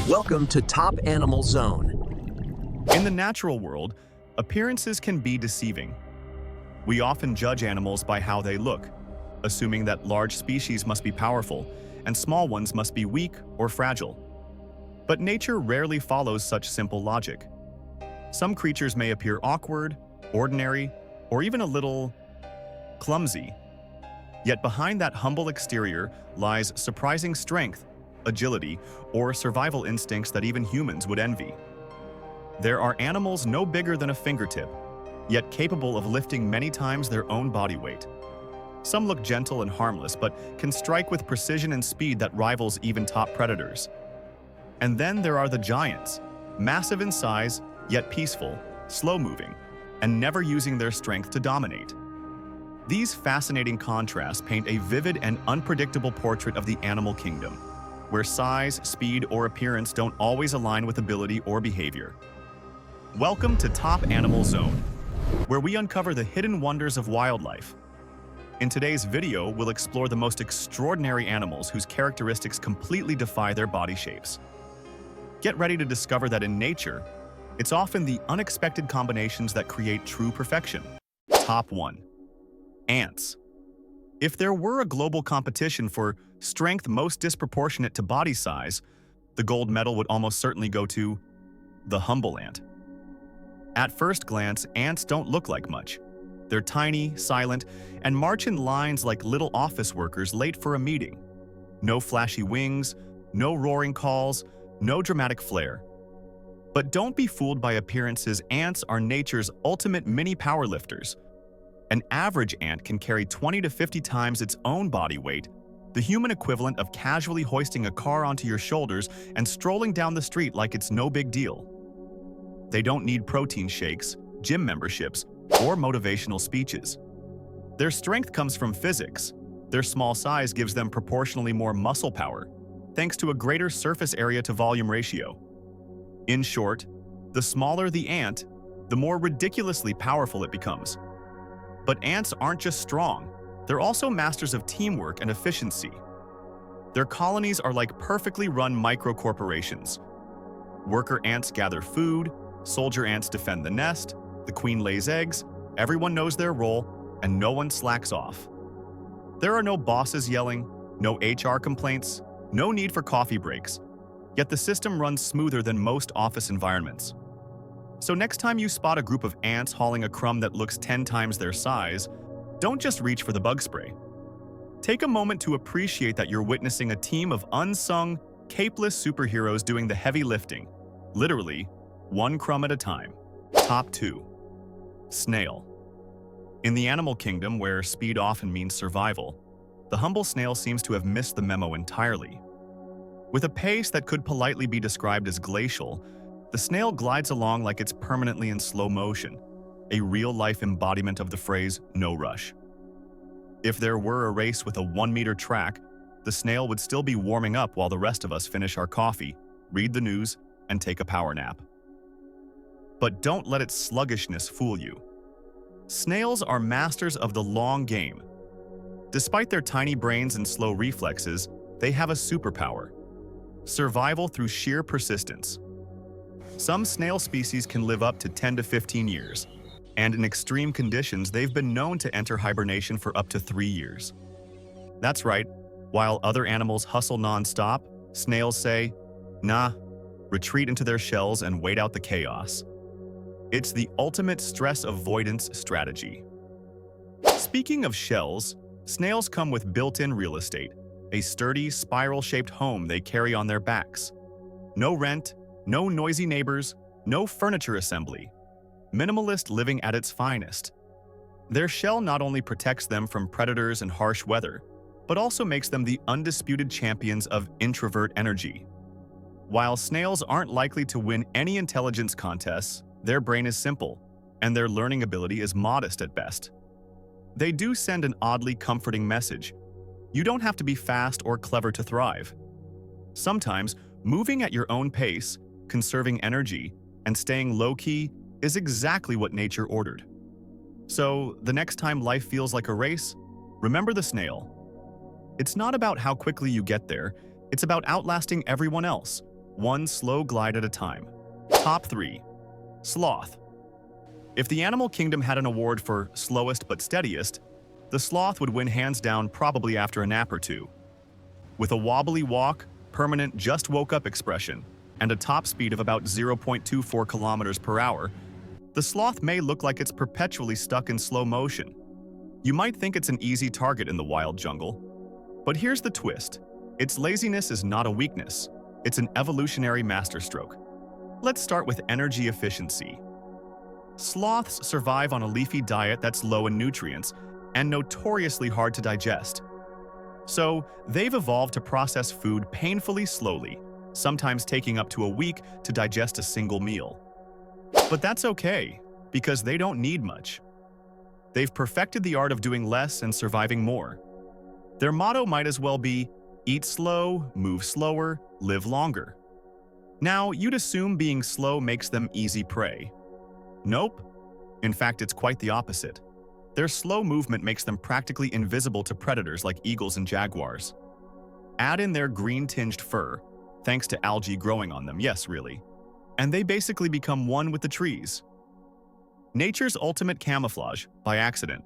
Welcome to Top Animal Zone. In the natural world, appearances can be deceiving. We often judge animals by how they look, assuming that large species must be powerful and small ones must be weak or fragile. But nature rarely follows such simple logic. Some creatures may appear awkward, ordinary, or even a little clumsy. Yet behind that humble exterior lies surprising strength, agility, or survival instincts that even humans would envy. There are animals no bigger than a fingertip, yet capable of lifting many times their own body weight. Some look gentle and harmless, but can strike with precision and speed that rivals even top predators. And then there are the giants, massive in size, yet peaceful, slow-moving, and never using their strength to dominate. These fascinating contrasts paint a vivid and unpredictable portrait of the animal kingdom, where size, speed, or appearance don't always align with ability or behavior. Welcome to Top Animal Zone, where we uncover the hidden wonders of wildlife. In today's video, we'll explore the most extraordinary animals whose characteristics completely defy their body shapes. Get ready to discover that in nature, it's often the unexpected combinations that create true perfection. Top 1. Ants. If there were a global competition for strength most disproportionate to body size, the gold medal would almost certainly go to the humble ant. At first glance, ants don't look like much. They're tiny, silent, and march in lines like little office workers late for a meeting. No flashy wings, no roaring calls, no dramatic flair. But don't be fooled by appearances. Ants are nature's ultimate mini powerlifters. An average ant can carry 20 to 50 times its own body weight, the human equivalent of casually hoisting a car onto your shoulders and strolling down the street like it's no big deal. They don't need protein shakes, gym memberships, or motivational speeches. Their strength comes from physics. Their small size gives them proportionally more muscle power, thanks to a greater surface area to volume ratio. In short, the smaller the ant, the more ridiculously powerful it becomes. But ants aren't just strong, they're also masters of teamwork and efficiency. Their colonies are like perfectly run micro-corporations. Worker ants gather food, soldier ants defend the nest, the queen lays eggs, everyone knows their role, and no one slacks off. There are no bosses yelling, no HR complaints, no need for coffee breaks, yet the system runs smoother than most office environments. So next time you spot a group of ants hauling a crumb that looks 10 times their size, don't just reach for the bug spray. Take a moment to appreciate that you're witnessing a team of unsung, capeless superheroes doing the heavy lifting, literally, one crumb at a time. Top 2. Snail. In the animal kingdom, where speed often means survival, the humble snail seems to have missed the memo entirely. With a pace that could politely be described as glacial, the snail glides along like it's permanently in slow motion, a real-life embodiment of the phrase, no rush. If there were a race with a 1-meter track, the snail would still be warming up while the rest of us finish our coffee, read the news, and take a power nap. But don't let its sluggishness fool you. Snails are masters of the long game. Despite their tiny brains and slow reflexes, they have a superpower: survival through sheer persistence. Some snail species can live up to 10 to 15 years, and in extreme conditions, they've been known to enter hibernation for up to 3 years. That's right, while other animals hustle non-stop, snails say, nah, retreat into their shells and wait out the chaos. It's the ultimate stress avoidance strategy. Speaking of shells, snails come with built-in real estate, a sturdy, spiral-shaped home they carry on their backs. No rent, no noisy neighbors, no furniture assembly. Minimalist living at its finest. Their shell not only protects them from predators and harsh weather, but also makes them the undisputed champions of introvert energy. While snails aren't likely to win any intelligence contests, their brain is simple, and their learning ability is modest at best. They do send an oddly comforting message. You don't have to be fast or clever to thrive. Sometimes, moving at your own pace, conserving energy, and staying low-key is exactly what nature ordered. So, the next time life feels like a race, remember the snail. It's not about how quickly you get there, it's about outlasting everyone else, one slow glide at a time. Top 3. Sloth. If the animal kingdom had an award for slowest but steadiest, the sloth would win hands down probably after a nap or two. With a wobbly walk, permanent just woke up expression, and a top speed of about 0.24 kilometers per hour, the sloth may look like it's perpetually stuck in slow motion. You might think it's an easy target in the wild jungle, but here's the twist. Its laziness is not a weakness, it's an evolutionary masterstroke. Let's start with energy efficiency. Sloths survive on a leafy diet that's low in nutrients and notoriously hard to digest. So, they've evolved to process food painfully slowly, sometimes taking up to a week to digest a single meal. But that's okay, because they don't need much. They've perfected the art of doing less and surviving more. Their motto might as well be, eat slow, move slower, live longer. Now, you'd assume being slow makes them easy prey. Nope. In fact, it's quite the opposite. Their slow movement makes them practically invisible to predators like eagles and jaguars. Add in their green-tinged fur, thanks to algae growing on them, yes, really, and they basically become one with the trees. Nature's ultimate camouflage by accident.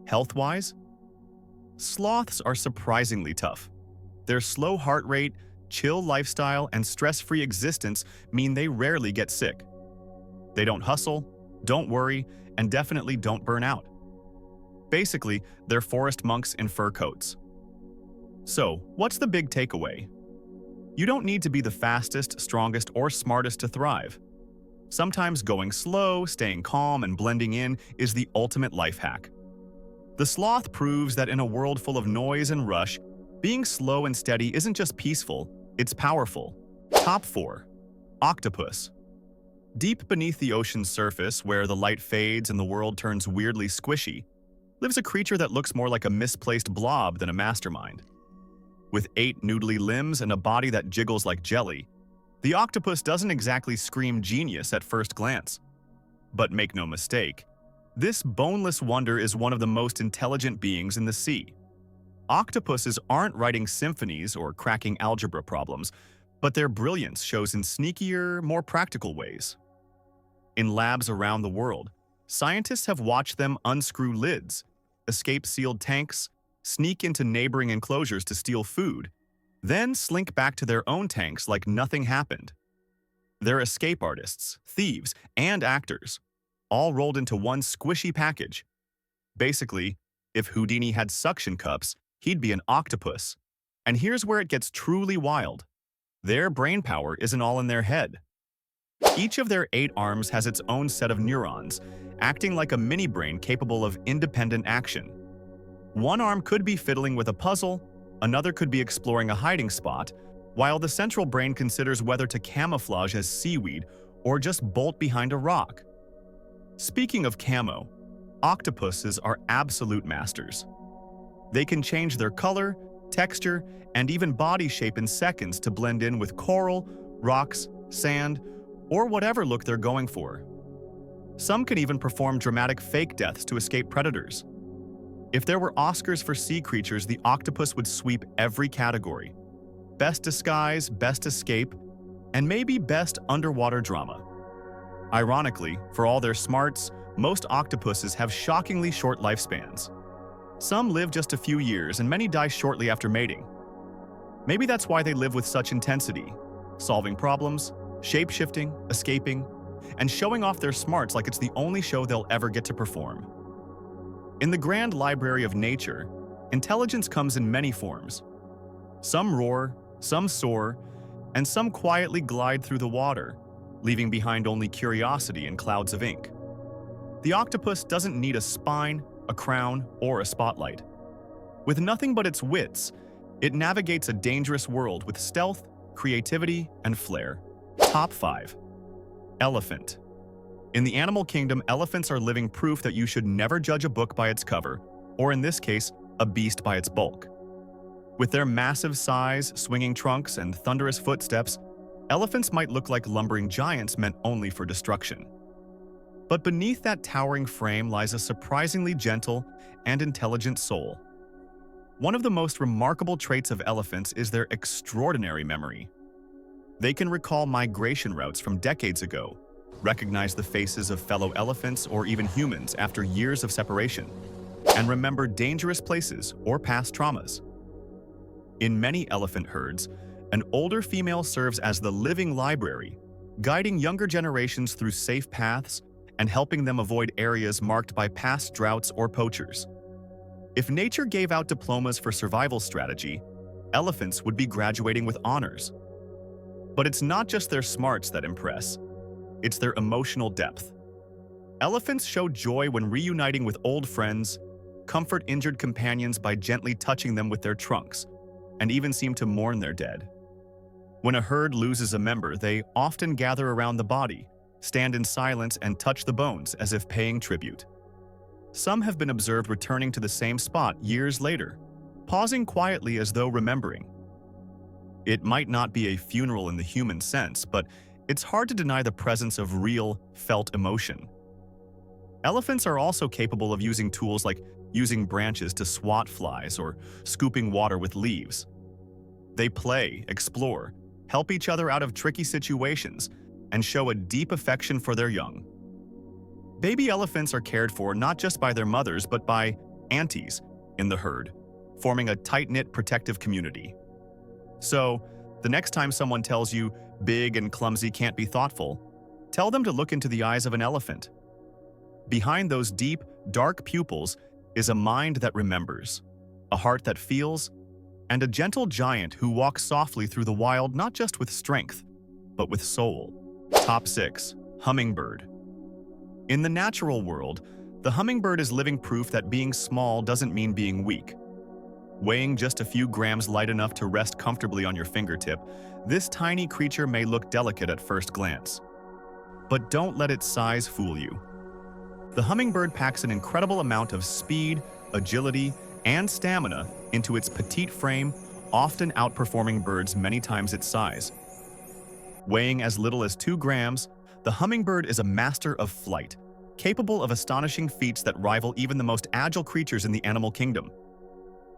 Health-wise, sloths are surprisingly tough. Their slow heart rate, chill lifestyle, and stress-free existence mean they rarely get sick. They don't hustle, don't worry, and definitely don't burn out. Basically, they're forest monks in fur coats. So, what's the big takeaway? You don't need to be the fastest, strongest, or smartest to thrive. Sometimes going slow, staying calm, and blending in is the ultimate life hack. The sloth proves that in a world full of noise and rush, being slow and steady isn't just peaceful, it's powerful. Top 4. Octopus. Deep beneath the ocean's surface, where the light fades and the world turns weirdly squishy, lives a creature that looks more like a misplaced blob than a mastermind. With 8 noodly limbs and a body that jiggles like jelly, the octopus doesn't exactly scream genius at first glance. But make no mistake, this boneless wonder is one of the most intelligent beings in the sea. Octopuses aren't writing symphonies or cracking algebra problems, but their brilliance shows in sneakier, more practical ways. In labs around the world, scientists have watched them unscrew lids, escape sealed tanks, sneak into neighboring enclosures to steal food, then slink back to their own tanks like nothing happened. They're escape artists, thieves, and actors, all rolled into one squishy package. Basically, if Houdini had suction cups, he'd be an octopus. And here's where it gets truly wild. Their brainpower isn't all in their head. Each of their 8 arms has its own set of neurons, acting like a mini-brain capable of independent action. One arm could be fiddling with a puzzle, another could be exploring a hiding spot, while the central brain considers whether to camouflage as seaweed or just bolt behind a rock. Speaking of camo, octopuses are absolute masters. They can change their color, texture, and even body shape in seconds to blend in with coral, rocks, sand, or whatever look they're going for. Some can even perform dramatic fake deaths to escape predators. If there were Oscars for sea creatures, the octopus would sweep every category. Best disguise, best escape, and maybe best underwater drama. Ironically, for all their smarts, most octopuses have shockingly short lifespans. Some live just a few years, and many die shortly after mating. Maybe that's why they live with such intensity, solving problems, shape-shifting, escaping, and showing off their smarts like it's the only show they'll ever get to perform. In the grand library of nature, intelligence comes in many forms. Some roar, some soar, and some quietly glide through the water, leaving behind only curiosity and clouds of ink. The octopus doesn't need a spine, a crown, or a spotlight. With nothing but its wits, it navigates a dangerous world with stealth, creativity, and flair. Top 5. Elephant. In the animal kingdom, elephants are living proof that you should never judge a book by its cover, or in this case, a beast by its bulk. With their massive size, swinging trunks, and thunderous footsteps, elephants might look like lumbering giants meant only for destruction. But beneath that towering frame lies a surprisingly gentle and intelligent soul. One of the most remarkable traits of elephants is their extraordinary memory. They can recall migration routes from decades ago, recognize the faces of fellow elephants or even humans after years of separation, and remember dangerous places or past traumas. In many elephant herds, an older female serves as the living library, guiding younger generations through safe paths and helping them avoid areas marked by past droughts or poachers. If nature gave out diplomas for survival strategy, elephants would be graduating with honors. But it's not just their smarts that impress, it's their emotional depth. Elephants show joy when reuniting with old friends, comfort injured companions by gently touching them with their trunks, and even seem to mourn their dead. When a herd loses a member, they often gather around the body, stand in silence, and touch the bones as if paying tribute. Some have been observed returning to the same spot years later, pausing quietly as though remembering. It might not be a funeral in the human sense, but it's hard to deny the presence of real, felt emotion. Elephants are also capable of using tools like using branches to swat flies or scooping water with leaves. They play, explore, help each other out of tricky situations, and show a deep affection for their young. Baby elephants are cared for not just by their mothers but by aunties in the herd, forming a tight-knit protective community. So, the next time someone tells you big and clumsy can't be thoughtful, tell them to look into the eyes of an elephant. Behind those deep, dark pupils is a mind that remembers, a heart that feels, and a gentle giant who walks softly through the wild not just with strength, but with soul. Top 6. Hummingbird. In the natural world, the hummingbird is living proof that being small doesn't mean being weak. Weighing just a few grams light enough to rest comfortably on your fingertip, this tiny creature may look delicate at first glance. But don't let its size fool you. The hummingbird packs an incredible amount of speed, agility, and stamina into its petite frame, often outperforming birds many times its size. Weighing as little as 2 grams, the hummingbird is a master of flight, capable of astonishing feats that rival even the most agile creatures in the animal kingdom.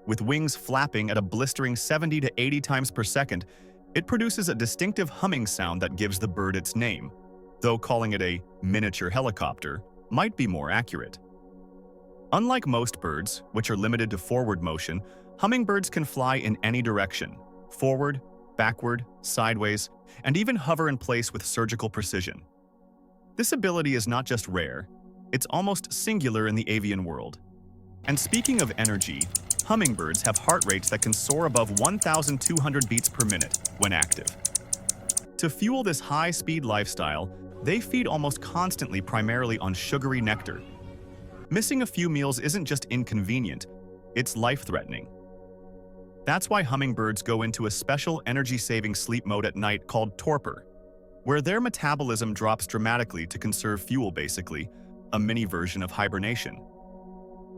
With wings flapping at a blistering 70 to 80 times per second, it produces a distinctive humming sound that gives the bird its name, though calling it a miniature helicopter might be more accurate. Unlike most birds, which are limited to forward motion, hummingbirds can fly in any direction, forward, backward, sideways, and even hover in place with surgical precision. This ability is not just rare, it's almost singular in the avian world. And speaking of energy, hummingbirds have heart rates that can soar above 1,200 beats per minute when active. To fuel this high-speed lifestyle, they feed almost constantly primarily on sugary nectar. Missing a few meals isn't just inconvenient, it's life-threatening. That's why hummingbirds go into a special energy-saving sleep mode at night called torpor, where their metabolism drops dramatically to conserve fuel basically, a mini version of hibernation.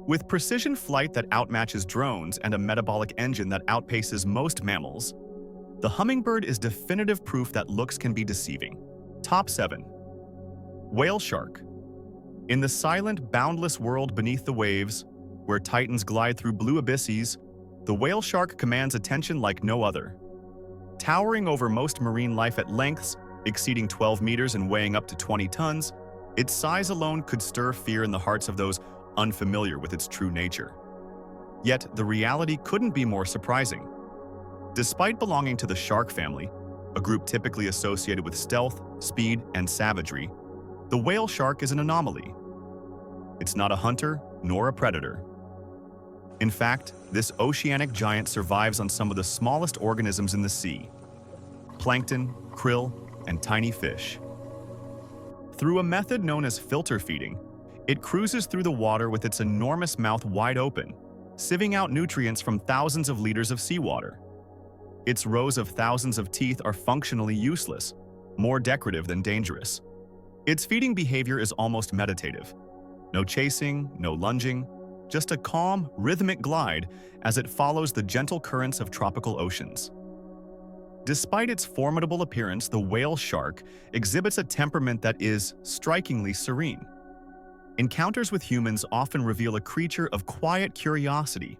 With precision flight that outmatches drones and a metabolic engine that outpaces most mammals, the hummingbird is definitive proof that looks can be deceiving. Top 7. Whale shark. In the silent, boundless world beneath the waves, where titans glide through blue abysses, the whale shark commands attention like no other. Towering over most marine life at lengths exceeding 12 meters and weighing up to 20 tons, its size alone could stir fear in the hearts of those unfamiliar with its true nature. Yet, the reality couldn't be more surprising. Despite belonging to the shark family, a group typically associated with stealth, speed, and savagery, the whale shark is an anomaly. It's not a hunter nor a predator. In fact, this oceanic giant survives on some of the smallest organisms in the sea: plankton, krill, and tiny fish. Through a method known as filter feeding, it cruises through the water with its enormous mouth wide open, sieving out nutrients from thousands of liters of seawater. Its rows of thousands of teeth are functionally useless, more decorative than dangerous. Its feeding behavior is almost meditative. No chasing, no lunging, just a calm, rhythmic glide as it follows the gentle currents of tropical oceans. Despite its formidable appearance, the whale shark exhibits a temperament that is strikingly serene. Encounters with humans often reveal a creature of quiet curiosity.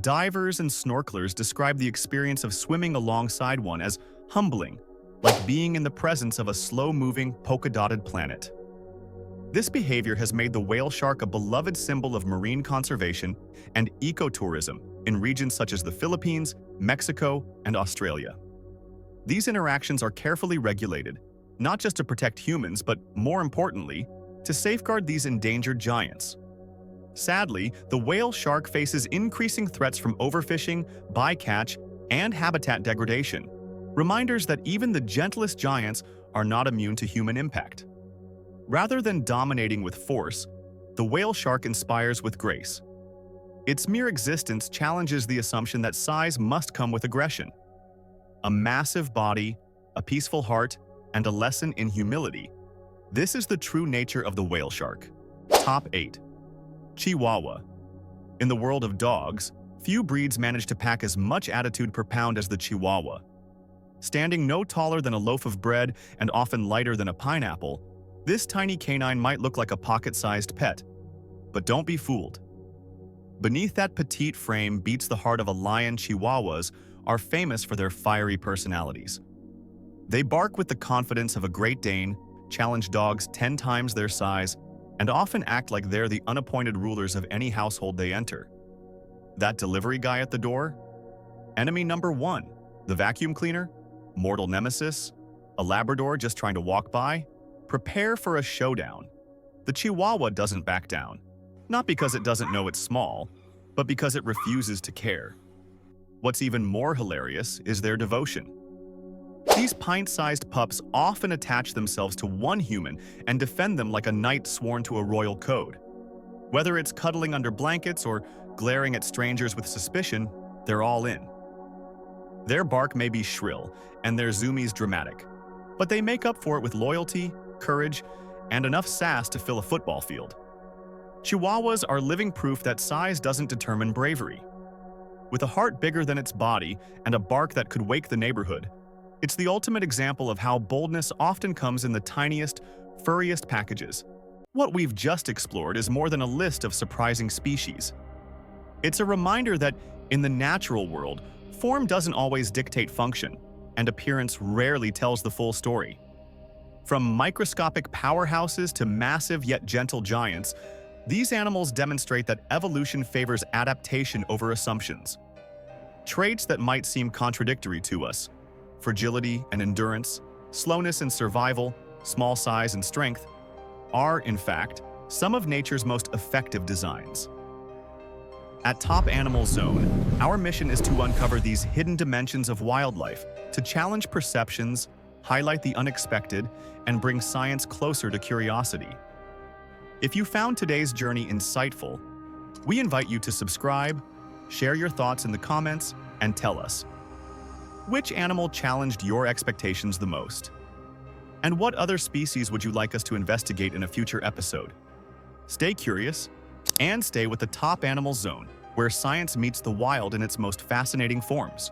Divers and snorkelers describe the experience of swimming alongside one as humbling, like being in the presence of a slow-moving, polka-dotted planet. This behavior has made the whale shark a beloved symbol of marine conservation and ecotourism in regions such as the Philippines, Mexico, and Australia. These interactions are carefully regulated, not just to protect humans, but more importantly, to safeguard these endangered giants. Sadly, the whale shark faces increasing threats from overfishing, bycatch, and habitat degradation, reminders that even the gentlest giants are not immune to human impact. Rather than dominating with force, the whale shark inspires with grace. Its mere existence challenges the assumption that size must come with aggression. A massive body, a peaceful heart, and a lesson in humility. This is the true nature of the whale shark. Top 8. Chihuahua. In the world of dogs, few breeds manage to pack as much attitude per pound as the Chihuahua. Standing no taller than a loaf of bread and often lighter than a pineapple, this tiny canine might look like a pocket-sized pet. But don't be fooled. Beneath that petite frame beats the heart of a lion. Chihuahuas are famous for their fiery personalities. They bark with the confidence of a Great Dane, challenge dogs 10 times their size, and often act like they're the unappointed rulers of any household they enter. That delivery guy at the door? Enemy number 1. The vacuum cleaner? Mortal nemesis? A Labrador just trying to walk by? Prepare for a showdown. The Chihuahua doesn't back down. Not because it doesn't know it's small, but because it refuses to care. What's even more hilarious is their devotion. These pint-sized pups often attach themselves to one human and defend them like a knight sworn to a royal code. Whether it's cuddling under blankets or glaring at strangers with suspicion, they're all in. Their bark may be shrill and their zoomies dramatic, but they make up for it with loyalty, courage, and enough sass to fill a football field. Chihuahuas are living proof that size doesn't determine bravery. With a heart bigger than its body and a bark that could wake the neighborhood, it's the ultimate example of how boldness often comes in the tiniest, furriest packages. What we've just explored is more than a list of surprising species. It's a reminder that, in the natural world, form doesn't always dictate function, and appearance rarely tells the full story. From microscopic powerhouses to massive yet gentle giants, these animals demonstrate that evolution favors adaptation over assumptions. Traits that might seem contradictory to us, fragility and endurance, slowness and survival, small size and strength, are, in fact, some of nature's most effective designs. At Top Animal Zone, our mission is to uncover these hidden dimensions of wildlife, to challenge perceptions, highlight the unexpected, and bring science closer to curiosity. If you found today's journey insightful, we invite you to subscribe, share your thoughts in the comments, and tell us, which animal challenged your expectations the most? And what other species would you like us to investigate in a future episode? Stay curious, and stay with the Top Animal Zone, where science meets the wild in its most fascinating forms.